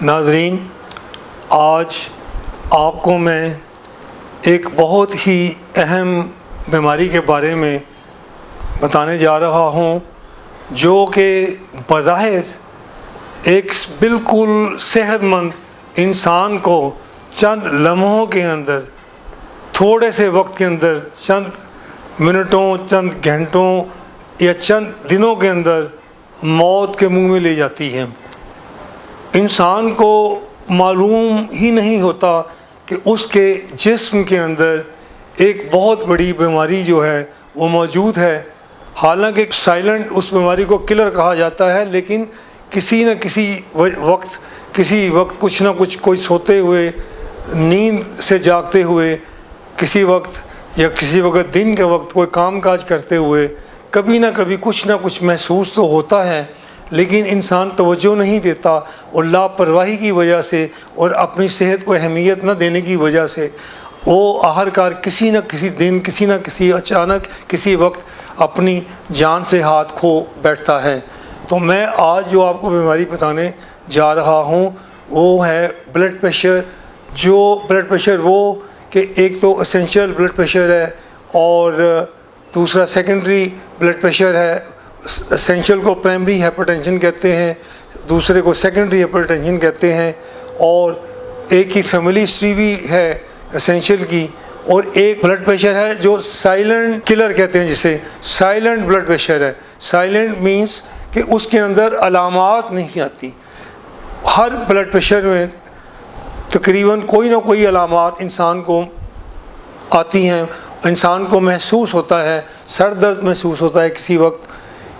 ناظرین، آج آپ کو میں ایک بہت ہی اہم بیماری کے بارے میں بتانے جا رہا ہوں، جو کہ بظاہر ایک بالکل صحت مند انسان کو چند لمحوں کے اندر، تھوڑے سے وقت کے اندر، چند منٹوں، چند گھنٹوں یا چند دنوں کے اندر موت کے منہ میں لے جاتی ہے۔ انسان کو معلوم ہی نہیں ہوتا کہ اس کے جسم کے اندر ایک بہت بڑی بیماری جو ہے وہ موجود ہے۔ حالانکہ سائلنٹ اس بیماری کو کلر کہا جاتا ہے، لیکن کسی نہ کسی وقت کچھ نہ کچھ، کوئی سوتے ہوئے، نیند سے جاگتے ہوئے، کسی وقت دن کے وقت کوئی کام کاج کرتے ہوئے کبھی نہ کبھی کچھ نہ کچھ محسوس تو ہوتا ہے، لیکن انسان توجہ نہیں دیتا، اور لاپرواہی کی وجہ سے اور اپنی صحت کو اہمیت نہ دینے کی وجہ سے وہ آخرکار کسی نہ کسی دن، کسی نہ کسی اچانک کسی وقت اپنی جان سے ہاتھ کھو بیٹھتا ہے۔ تو میں آج جو آپ کو بیماری بتانے جا رہا ہوں وہ ہے بلڈ پریشر۔ جو بلڈ پریشر وہ کہ ایک تو اسینشیل بلڈ پریشر ہے اور دوسرا سیکنڈری بلڈ پریشر ہے۔ اسینشیل کو پرائمری ہائپر ٹینشن کہتے ہیں، دوسرے کو سیکنڈری ہائپر ٹینشن کہتے ہیں، اور ایک ہی فیملی ہسٹری بھی ہے اسینشیل کی، اور ایک بلڈ پریشر ہے جو سائلنٹ کلر کہتے ہیں، جسے سائلنٹ بلڈ پریشر ہے۔ سائلنٹ مینس کہ اس کے اندر علامات نہیں آتی۔ ہر بلڈ پریشر میں تقریباً کوئی نہ کوئی علامات انسان کو آتی ہیں، انسان کو محسوس ہوتا ہے، سر درد محسوس ہوتا ہے،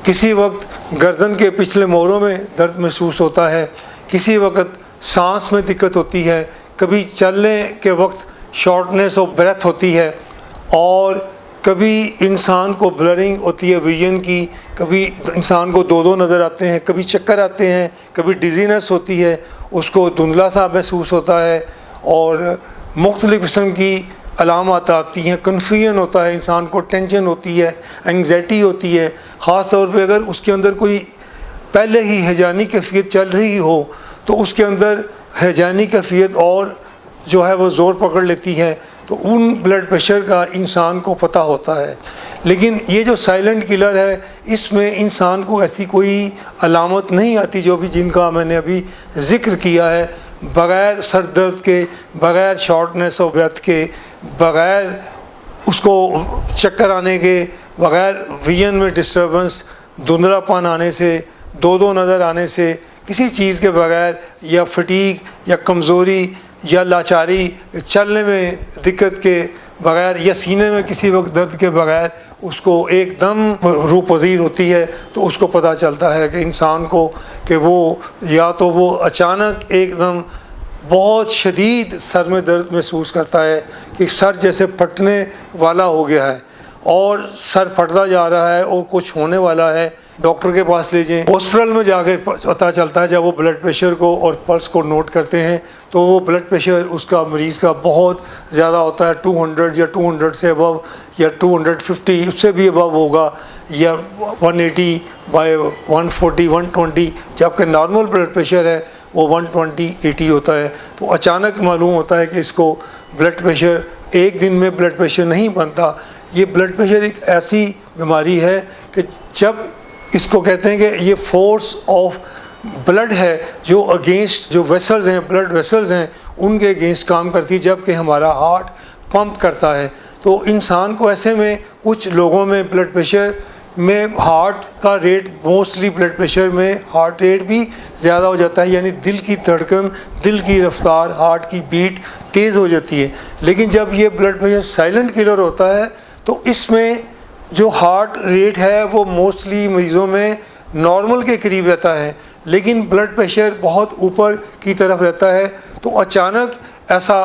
کسی وقت گردن کے پچھلے موڑوں میں درد محسوس ہوتا ہے، کسی وقت سانس میں دقت ہوتی ہے، کبھی چلنے کے وقت شارٹنیس آف بریتھ ہوتی ہے، اور کبھی انسان کو بلرنگ ہوتی ہے ویژن کی، کبھی انسان کو دو نظر آتے ہیں، کبھی چکر آتے ہیں، کبھی ڈیزینس ہوتی ہے، اس کو دھندلا سا محسوس ہوتا ہے، اور مختلف قسم کی علامات آتی ہیں۔ کنفیوژن ہوتا ہے، انسان کو ٹینشن ہوتی ہے، انگزائٹی ہوتی ہے، خاص طور پہ اگر اس کے اندر کوئی پہلے ہی ہیجانی کیفیت چل رہی ہو تو اس کے اندر ہیجانی کیفیت اور جو ہے وہ زور پکڑ لیتی ہے، تو ان بلڈ پریشر کا انسان کو پتہ ہوتا ہے۔ لیکن یہ جو سائلنٹ کلر ہے، اس میں انسان کو ایسی کوئی علامت نہیں آتی جو بھی جن کا میں نے ابھی ذکر کیا ہے، بغیر سر درد کے، بغیر شارٹنیس آف بریتھ کے، بغیر اس کو چکر آنے کے، بغیر ویژن میں ڈسٹربنس، دھندلا پن آنے سے، دو نظر آنے سے، کسی چیز کے بغیر، یا فٹیگ یا کمزوری یا لاچاری، چلنے میں دقت کے بغیر، یا سینے میں کسی وقت درد کے بغیر اس کو ایک دم روح پذیر ہوتی ہے، تو اس کو پتہ چلتا ہے کہ انسان کو کہ وہ یا تو وہ اچانک ایک دم بہت شدید سر میں درد محسوس کرتا ہے کہ سر جیسے پھٹنے والا ہو گیا ہے، اور سر پھٹتا جا رہا ہے اور کچھ ہونے والا ہے، ڈاکٹر کے پاس لے جائیں۔ ہاسپٹل میں جا کے پتہ چلتا ہے جب وہ بلڈ پریشر کو اور پلس کو نوٹ کرتے ہیں، تو وہ بلڈ پریشر اس کا مریض کا بہت زیادہ ہوتا ہے، 200 یا 200 سے ابو، یا 250 اس سے بھی ابو ہوگا، یا 180 بائی 140 120، جبکہ نارمل بلڈ پریشر ہے وہ 120 80 ہوتا ہے۔ تو اچانک معلوم ہوتا ہے کہ اس کو بلڈ پریشر ایک دن میں بلڈ پریشر نہیں بنتا۔ یہ بلڈ پریشر ایک ایسی بیماری ہے کہ جب اس کو کہتے ہیں کہ یہ فورس آف بلڈ ہے جو اگینسٹ، جو ویسلز ہیں، بلڈ ویسلز ہیں، ان کے اگینسٹ کام کرتی ہے، جب کہ ہمارا ہارٹ پمپ کرتا ہے۔ تو انسان کو ایسے میں کچھ لوگوں میں بلڈ پریشر میں ہارٹ کا ریٹ، موسٹلی بلڈ پریشر میں ہارٹ ریٹ بھی زیادہ ہو جاتا ہے، یعنی دل کی دھڑکن، دل کی رفتار، ہارٹ کی بیٹ تیز ہو جاتی ہے۔ لیکن جب یہ بلڈ پریشر سائلنٹ کلر ہوتا ہے تو اس میں جو ہارٹ ریٹ ہے وہ موسٹلی مریضوں میں نارمل کے قریب رہتا ہے، لیکن بلڈ پریشر بہت اوپر کی طرف رہتا ہے۔ تو اچانک ایسا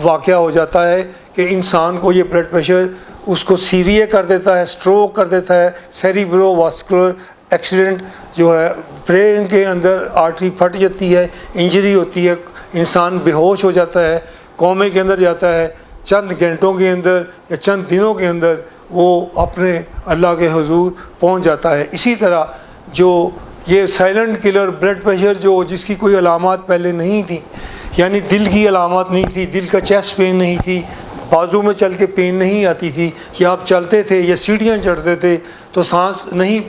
واقعہ ہو جاتا ہے کہ انسان کو یہ بلڈ پریشر اس کو سیویئر کر دیتا ہے، سٹروک کر دیتا ہے، سیریبرو واسکولر ایکسیڈنٹ جو ہے، برین کے اندر آرٹری پھٹ جاتی ہے، انجری ہوتی ہے، انسان بے ہوش ہو جاتا ہے، کومے کے اندر جاتا ہے، چند گھنٹوں کے اندر یا چند دنوں کے اندر وہ اپنے اللہ کے حضور پہنچ جاتا ہے۔ اسی طرح جو یہ سائلنٹ کلر بلڈ پریشر جو جس کی کوئی علامات پہلے نہیں تھی، یعنی دل کی علامات نہیں تھی، دل کا چیسٹ پین نہیں تھی، بازو میں چل کے پین نہیں آتی تھی، یا آپ چلتے تھے یا سیڑھیاں چڑھتے تھے تو سانس نہیں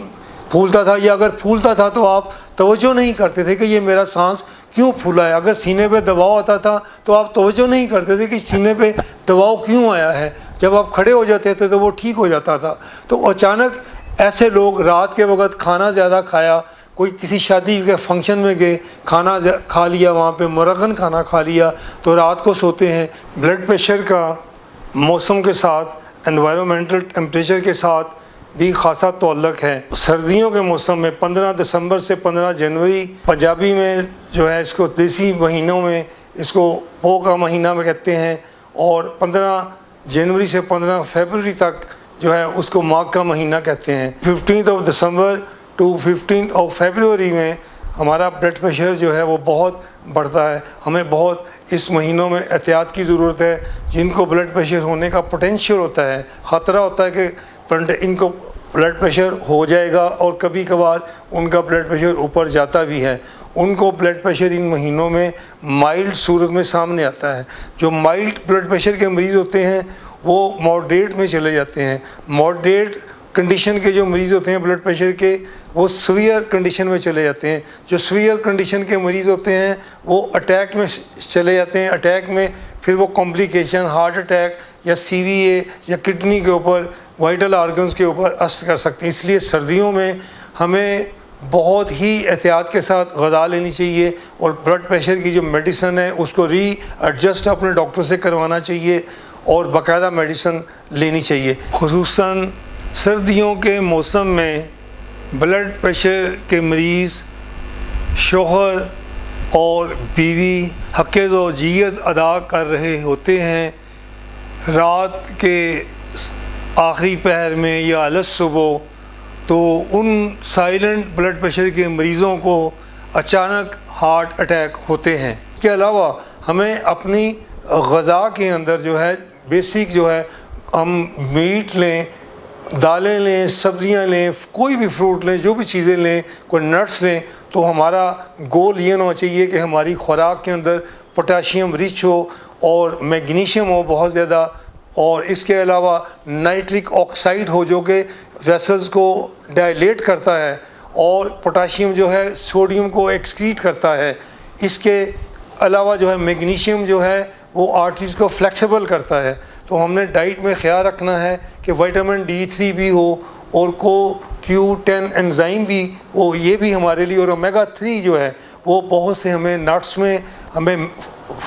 پھولتا تھا، یا اگر پھولتا تھا تو آپ توجہ نہیں کرتے تھے کہ یہ میرا سانس کیوں پھولا ہے۔ اگر سینے پہ دباؤ آتا تھا تو آپ توجہ نہیں کرتے تھے کہ سینے پہ دباؤ کیوں آیا ہے، جب آپ کھڑے ہو جاتے تھے تو وہ ٹھیک ہو جاتا تھا۔ تو اچانک ایسے لوگ رات کے وقت کھانا زیادہ کھایا، کوئی کسی شادی کے فنکشن میں گئے، کھانا کھا لیا، وہاں پہ مرغن کھانا کھا لیا تو رات کو سوتے ہیں۔ بلڈ پریشر کا موسم کے ساتھ، انوائرمنٹل ٹیمپریچر کے ساتھ بھی خاصا تعلق ہے۔ سردیوں کے موسم میں 15 دسمبر سے 15 جنوری، پنجابی میں جو ہے اس کو دیسی مہینوں میں اس کو پو کا مہینہ میں کہتے ہیں، اور 15 جنوری سے 15 فیبروری تک جو ہے اس کو ماغ کا مہینہ کہتے ہیں۔ 15 دسمبر ٹو 15 فیبروری میں ہمارا بلڈ پریشر جو ہے وہ بہت بڑھتا ہے۔ ہمیں بہت اس مہینوں میں احتیاط کی ضرورت ہے۔ جن کو بلڈ پریشر ہونے کا پوٹینشیل ہوتا ہے، خطرہ ہوتا ہے کہ ان کو بلڈ پریشر ہو جائے گا، اور کبھی کبھار ان کا بلڈ پریشر اوپر جاتا بھی ہے، ان کو بلڈ پریشر ان مہینوں میں مائلڈ صورت میں سامنے آتا ہے۔ جو مائلڈ بلڈ پریشر کے مریض ہوتے ہیں وہ ماڈریٹ میں چلے جاتے ہیں۔ ماڈریٹ کنڈیشن کے جو مریض ہوتے ہیں بلڈ پریشر کے، وہ سویئر کنڈیشن میں چلے جاتے ہیں۔ جو سویئر کنڈیشن کے مریض ہوتے ہیں وہ اٹیک میں چلے جاتے ہیں۔ اٹیک میں پھر وہ کمپلیکیشن، ہارٹ اٹیک یا سی وی اے یا کڈنی کے اوپر، وائٹل آرگنز کے اوپر اثر کر سکتے ہیں۔ اس لیے سردیوں میں ہمیں بہت ہی احتیاط کے ساتھ غذا لینی چاہیے، اور بلڈ پریشر کی جو میڈیسن ہے اس کو ری ایڈجسٹ اپنے ڈاکٹر سے کروانا چاہیے، اور باقاعدہ میڈیسن لینی چاہیے۔ خصوصاً سردیوں کے موسم میں بلڈ پریشر کے مریض شوہر اور بیوی حق زوجیت ادا کر رہے ہوتے ہیں۔ رات کے آخری پہر میں یا علس صبح، تو ان سائلنٹ بلڈ پریشر کے مریضوں کو اچانک ہارٹ اٹیک ہوتے ہیں۔ اس کے علاوہ ہمیں اپنی غذا کے اندر جو ہے بیسک جو ہے، ہم میٹ لیں، دالیں لیں، سبزیاں لیں، کوئی بھی فروٹ لیں، جو بھی چیزیں لیں، کوئی نٹس لیں، تو ہمارا گول یہ ہونا چاہیے کہ ہماری خوراک کے اندر پوٹاشیم رچ ہو اور میگنیشیم ہو بہت زیادہ، اور اس کے علاوہ نائٹرک آکسائڈ ہو جو کہ ویسلز کو ڈائلیٹ کرتا ہے، اور پوٹاشیم جو ہے سوڈیم کو ایکسکریٹ کرتا ہے۔ اس کے علاوہ جو ہے میگنیشیم جو ہے وہ آرٹریز کو فلیکسیبل کرتا ہے۔ تو ہم نے ڈائٹ میں خیال رکھنا ہے کہ وٹامن D3 بھی ہو، اور Q10 انزائم بھی وہ، یہ بھی ہمارے لیے، اور اومیگا 3 جو ہے وہ بہت سے ہمیں نٹس میں، ہمیں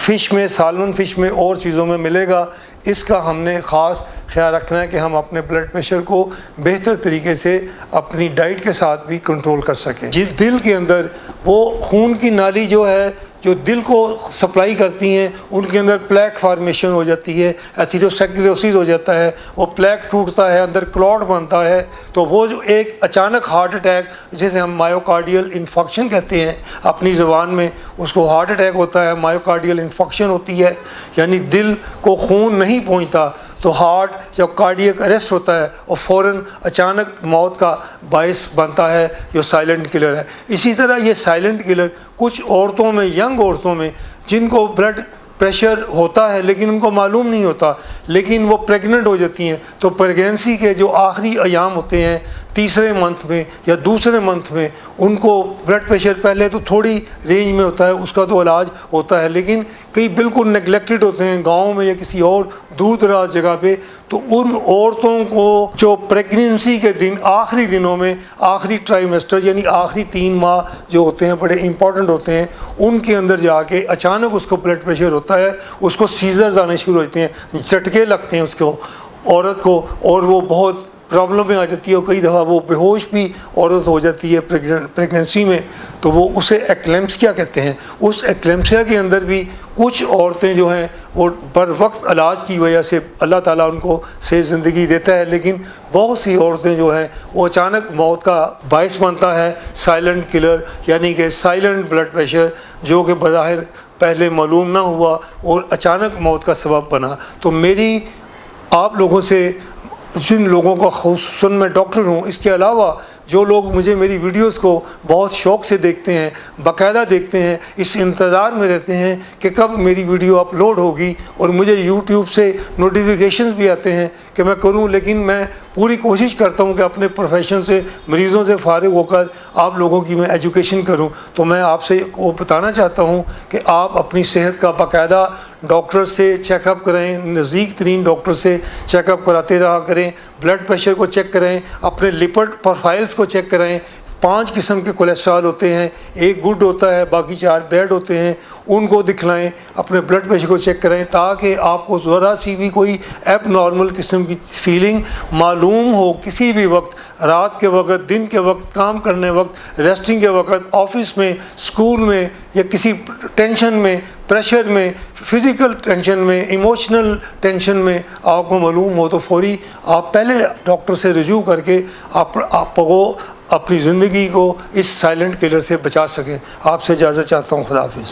فش میں، سالمن فش میں اور چیزوں میں ملے گا۔ اس کا ہم نے خاص خیال رکھنا ہے کہ ہم اپنے بلڈ پریشر کو بہتر طریقے سے اپنی ڈائٹ کے ساتھ بھی کنٹرول کر سکیں۔ دل کے اندر وہ خون کی نالی جو ہے جو دل کو سپلائی کرتی ہیں، ان کے اندر پلیک فارمیشن ہو جاتی ہے، ایتھیروسکلیروسس ہو جاتا ہے، وہ پلیک ٹوٹتا ہے، اندر کلاٹ بنتا ہے، تو وہ جو ایک اچانک ہارٹ اٹیک جسے ہم مائیوکارڈیل انفارکشن کہتے ہیں اپنی زبان میں، اس کو ہارٹ اٹیک ہوتا ہے، مائیوکارڈیل انفارکشن ہوتی ہے، یعنی دل کو خون نہیں پہنچتا، تو ہارٹ جب کارڈیک اریسٹ ہوتا ہے اور فوراً اچانک موت کا باعث بنتا ہے، جو سائلنٹ کلر ہے۔ اسی طرح یہ سائلنٹ کلر کچھ عورتوں میں، ینگ عورتوں میں، جن کو بلڈ پریشر ہوتا ہے لیکن ان کو معلوم نہیں ہوتا، لیکن وہ پریگننٹ ہو جاتی ہیں، تو پریگنینسی کے جو آخری ایام ہوتے ہیں، تیسرے منتھ میں یا دوسرے منتھ میں، ان کو بلڈ پریشر پہلے تو تھوڑی رینج میں ہوتا ہے، اس کا تو علاج ہوتا ہے، لیکن کئی بالکل نیگلیکٹڈ ہوتے ہیں گاؤں میں یا کسی اور دور دراز جگہ پہ، تو ان عورتوں کو جو پریگنینسی کے دن، آخری دنوں میں، آخری ٹرائیمیسٹر یعنی آخری 3 ماہ جو ہوتے ہیں بڑے امپورٹنٹ ہوتے ہیں، ان کے اندر جا کے اچانک اس کو بلڈ پریشر ہوتا ہے، اس کو سیزرز آنے شروع ہوتے ہیں، جھٹکے لگتے ہیں اس کو عورت کو، اور وہ بہت پرابلم میں آ جاتی ہے، اور کئی دفعہ وہ بے ہوش بھی عورت ہو جاتی ہے پریگنینسی میں، تو وہ اسے ایکلیمپسیا کہتے ہیں۔ اس ایکلیمپسیا کے اندر بھی کچھ عورتیں جو ہیں وہ بر وقت علاج کی وجہ سے اللہ تعالیٰ ان کو صحت زندگی دیتا ہے، لیکن بہت سی عورتیں جو ہیں وہ اچانک موت کا باعث بنتا ہے سائلنٹ کلر، یعنی کہ سائلنٹ بلڈ پریشر، جو کہ بظاہر پہلے معلوم نہ ہوا اور اچانک موت کا سبب بنا۔ تو میری آپ لوگوں سے، جن لوگوں کا خصوصاً میں ڈاکٹر ہوں، اس کے علاوہ جو لوگ مجھے میری ویڈیوز کو بہت شوق سے دیکھتے ہیں، باقاعدہ دیکھتے ہیں، اس انتظار میں رہتے ہیں کہ کب میری ویڈیو اپلوڈ ہوگی، اور مجھے یوٹیوب سے نوٹیفیکیشنز بھی آتے ہیں کہ میں کروں، لیکن میں پوری کوشش کرتا ہوں کہ اپنے پروفیشن سے، مریضوں سے فارغ ہو کر آپ لوگوں کی میں ایجوکیشن کروں۔ تو میں آپ سے وہ بتانا چاہتا ہوں کہ آپ اپنی صحت کا باقاعدہ ڈاکٹر سے چیک اپ کریں، نزدیک ترین ڈاکٹر سے چیک اپ کراتے رہا کریں، بلڈ پریشر کو چیک کریں، اپنے لپڈ پروفائلز کو چیک کریں۔ 5 قسم کے کولیسٹرول ہوتے ہیں، ایک گڈ ہوتا ہے، باقی 4 بیڈ ہوتے ہیں، ان کو دکھلائیں، اپنے بلڈ پریشر کو چیک کریں تاکہ آپ کو ذرا سی بھی کوئی ایب نارمل قسم کی فیلنگ معلوم ہو کسی بھی وقت، رات کے وقت، دن کے وقت، کام کرنے وقت، ریسٹنگ کے وقت، آفس میں، اسکول میں، یا کسی ٹینشن میں، پریشر میں، فزیکل ٹینشن میں، ایموشنل ٹینشن میں آپ کو معلوم ہو تو فوری آپ پہلے ڈاکٹر سے رجوع کر کے آپ کو اپنی زندگی کو اس سائلنٹ کلر سے بچا سکیں۔ آپ سے اجازت چاہتا ہوں، خدا حافظ۔